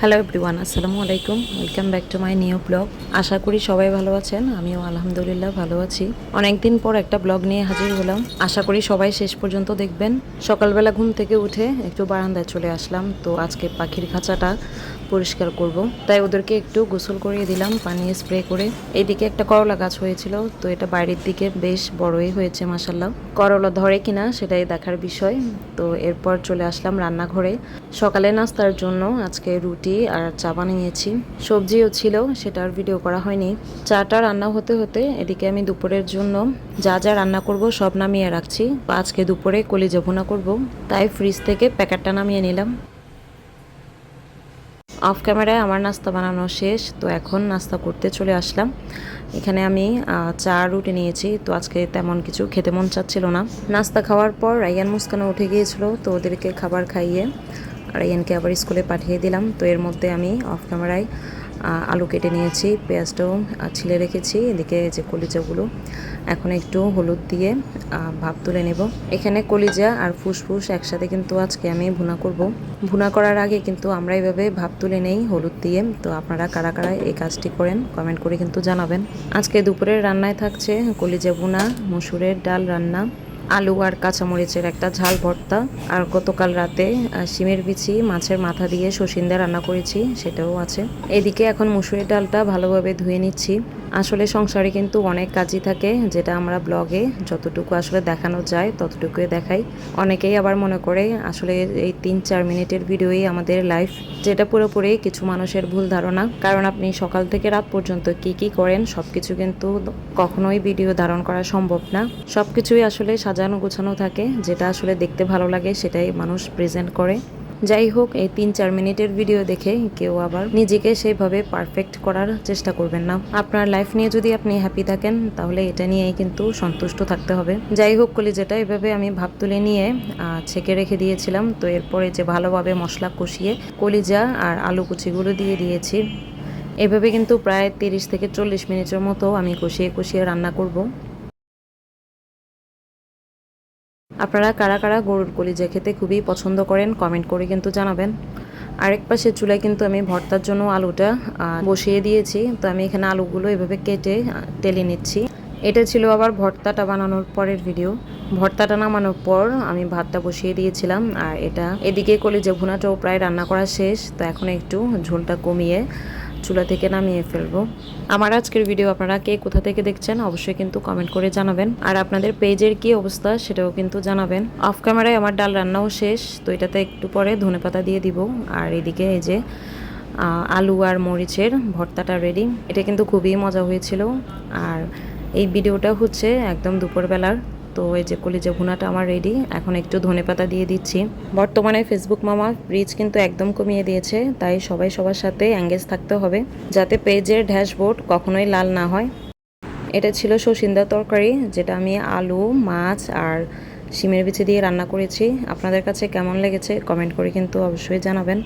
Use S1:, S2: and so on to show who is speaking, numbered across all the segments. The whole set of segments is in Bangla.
S1: হ্যালো এভরিওয়ান, আসসালামু আলাইকুম। Welcome back to my new blog. আশা করি সবাই ভালো আছেন, আমিও আলহামদুলিল্লাহ ভালো আছি। অনেকদিন পর একটা ব্লগ নিয়ে হাজির হলাম, আশা করি সবাই শেষ পর্যন্ত দেখবেন। সকালবেলা ঘুম থেকে উঠে একটু বারান্দায় চলে আসলাম, তো আজকে পাখির খাঁচাটা পরিষ্কার করব, তাই ওদেরকে একটু গোসল করিয়ে দিলাম পানি স্প্রে করে। এইদিকে একটা করলা গাছ হয়েছিল, তো এটা বাইরের দিকে বেশ বড়ই হয়েছে মাশাল্লাহ। করলা ধরে কিনা সেটাই দেখার বিষয়। তো এরপর চলে আসলাম রান্নাঘরে। সকালে নাস্তার জন্য আজকে রুটি আর চা বানিয়েছি, সবজিও ছিল, সেটার ভিডিও করা হয়নি। চাটা রান্না হতে হতে এদিকে আমি দুপুরের জন্য যা যা রান্না করব সব নামিয়ে রাখছি। আজকে দুপুরে কলিজা ভুনা করব, তাই ফ্রিজ থেকে প্যাকেটটা নামিয়ে নিলাম। অফ ক্যামেরায় আমার নাস্তা বানানো শেষ, তো এখন নাস্তা করতে চলে আসলাম। এখানে আমি চা রুটি নিয়েছি, তো আজকে তেমন কিছু খেতে মন চাচ্ছিল না। নাস্তা খাওয়ার পর রায়ান মুস্কানও উঠে গিয়েছিল, তো ওদেরকে খাবার খাইয়ে রায়ানকে আবার স্কুলে পাঠিয়ে দিলাম। তো এর মধ্যে আমি অফ ক্যামেরায় আলু কেটে নিয়েছি, পেঁয়াজটাও ছিলে রেখেছি। এদিকে যে কলিজাগুলো এখন একটু হলুদ দিয়ে ভাপ তুলে নেব। এখানে কলিজা আর ফুসফুস একসাথে কিন্তু আজকে আমি ভুনা করব। ভুনা করার আগে কিন্তু আমরা এইভাবে ভাপ তুলে নেই হলুদ দিয়ে। তো আপনারা কারা কারা এই কাজটি করেন কমেন্ট করে কিন্তু জানাবেন। আজকে দুপুরের রান্নায় থাকছে কলিজা ভুনা, মসুরের ডাল রান্না, আলু আর কাঁচামরিচের একটা ঝাল ভর্তা, আর গতকাল রাতে শিমের বিচি মাছের মাথা দিয়ে সসিন্দা রান্না করেছি, সেটাও আছে। এদিকে এখন মুসুরির ডালটা ভালোভাবে ধুয়ে নিচ্ছি। আসলে সংসারে কিন্তু অনেক কাজই থাকে, যেটা আমরা ব্লগে যতটুকু আসলে দেখানো যায় ততটুকুই দেখাই। অনেকেই আবার মনে করে আসলে এই 3-4 মিনিটের ভিডিওই আমাদের লাইফ, যেটা পুরোপুরি কিছু মানুষের ভুল ধারণা। কারণ আপনি সকাল থেকে রাত পর্যন্ত কি কি করেন সবকিছু কিন্তু কখনোই ভিডিও ধারণ করা সম্ভব না। সবকিছুই আসলে সাজানো গোছানো থাকে, যেটা আসলে দেখতে ভালো লাগে সেটাই মানুষ প্রেজেন্ট করে। যাই হোক, এই 3-4 মিনিটের ভিডিও দেখে কেউ আবার নিজেকে সেইভাবে পারফেক্ট করার চেষ্টা করবেন না। আপনার লাইফ নিয়ে যদি আপনি হ্যাপি থাকেন তাহলে এটা নিয়েই কিন্তু সন্তুষ্ট থাকতে হবে। যাই হোক, কলিজাটা এভাবে আমি ভাপ তুলে নিয়ে ছেঁকে রেখে দিয়েছিলাম। তো এরপরে যে ভালোভাবে মশলা কষিয়ে কলিজা আর আলু কুচিগুলো দিয়ে দিয়েছি। এভাবে কিন্তু প্রায় 30 থেকে 40 মিনিটের মতো আমি কষিয়ে কষিয়ে রান্না করব। আপনারা কারা কারা গরুর কলিজা খেতে খুবই পছন্দ করেন কমেন্ট করে কিন্তু জানাবেন। আরেক পাশে চুলায় কিন্তু আমি ভর্তার জন্য আলুটা বসিয়ে দিয়েছি। তো আমি এখানে আলুগুলো এভাবে কেটে টেলে নিচ্ছি। এটা ছিল আবার ভর্তাটা বানানোর পরের ভিডিও। ভর্তাটা নামানোর পর আমি ভাতটা বসিয়ে দিয়েছিলাম, আর এদিকে কলিজা ভুনাটাও প্রায় রান্না করা শেষ। তো এখন একটু ঝোলটা কমিয়ে চুলা থেকে নামিয়ে ফেলবো। আমার আজকের ভিডিও আপনারা কে কোথা থেকে দেখছেন অবশ্যই কিন্তু কমেন্ট করে জানাবেন, আর আপনাদের পেজের কি অবস্থা সেটাও কিন্তু জানাবেন। অফ ক্যামেরায় আমার ডাল রান্নাও শেষ, তো এটাতে একটু পরে ধনেপাতা দিয়ে দিব। আর এদিকে এই যে আলু আর মরিচের ভর্তাটা রেডি। এটা কিন্তু খুবই মজা হয়েছিল। আর এই ভিডিওটা হচ্ছে একদম দুপুরবেলার। তো এই যে কলিজা ভুনাটা আমার রেডি, এখন একটু ধনেপাতা দিয়ে দিচ্ছি। বর্তমানে ফেসবুক মামা রিচ কিন্তু একদম কমিয়ে দিয়েছে, তাই সবাই সবার সাথে এঙ্গেজ থাকতে হবে যাতে পেজের ড্যাশবোর্ড কখনোই লাল না হয়। এটা ছিল সসিন্দা তরকারি, যেটা আমি আলু, মাছ আর শিমের বিচি দিয়ে রান্না করেছি। আপনাদের কাছে কেমন লেগেছে কমেন্ট করে কিন্তু অবশ্যই জানাবেন।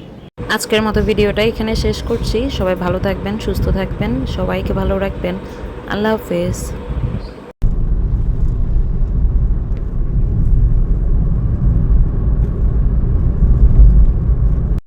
S1: আজকের মতো ভিডিওটা এখানে শেষ করছি। সবাই ভালো থাকবেন, সুস্থ থাকবেন, সবাইকে ভালো রাখবেন। আল্লাহ হাফেজ।